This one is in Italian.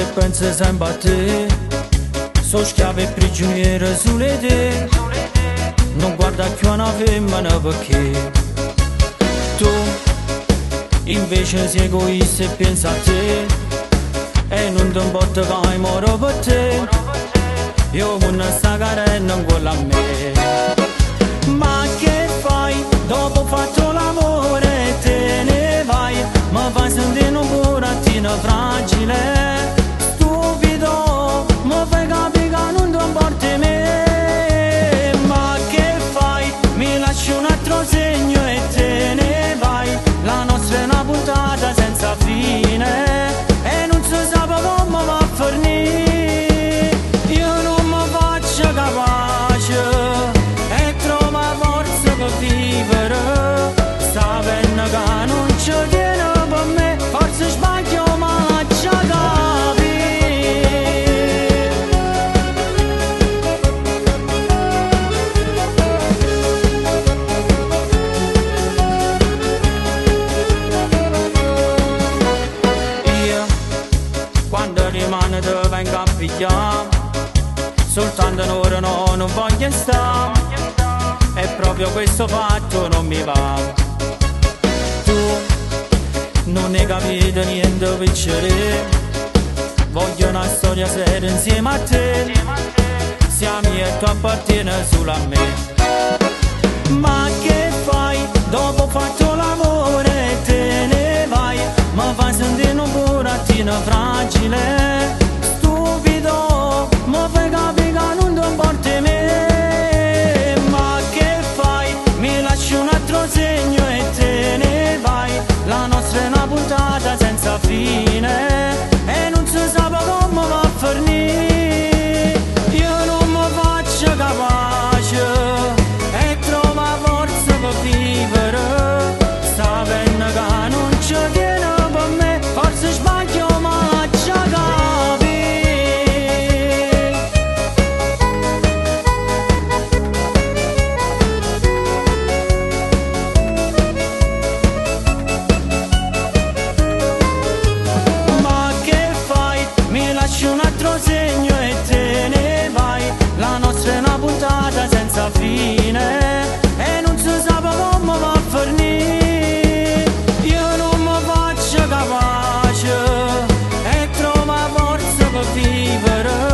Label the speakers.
Speaker 1: volte penso sempre a te, so schiave prigioniero sulle te, non guarda più una femmina perché tu invece sei egoista e pensa a te e non ti importa che moro per te. Io non sta carendo ancora a me. Ma che fai? Dopo fatto l'amore te ne vai, mi fai sentire un burattino fragile, stupido, mi fai capire che non ti importi me. Ma che fai? Mi lasci un altro segno e te ne vai, la nostra è una puntata senza fine e non si sa come va a finire. Io non mi faccio capace vivere, sta penna che non ci tiene per me, forse sbaglio ma ci capi. Io quando rimane te vengo a pigliare, soltanto un'ora no, non voglio stare. E proprio questo fatto non mi va. Tu non hai capito niente piacere, voglio una storia seria insieme a te, siamo io e tu appartieni solo a me. Ma che fai? Dopo fatto l'amore te ne vai, mi fai sentire un burattino fragile, stupido, mi fai capire che non ti importi me. Un altro segno e te ne vai, la nostra è una puntata senza fine e non si sa come va a finire. Io non mi faccio capace e trovo forza per vivere, sta penna che non ci tiene per me, forse sbaglio ma ci capi. Un altro segno e te ne vai, la nostra è una puntata senza fine e non si sa come va a finire. Io non mi faccio capace e trovo forza per vivere,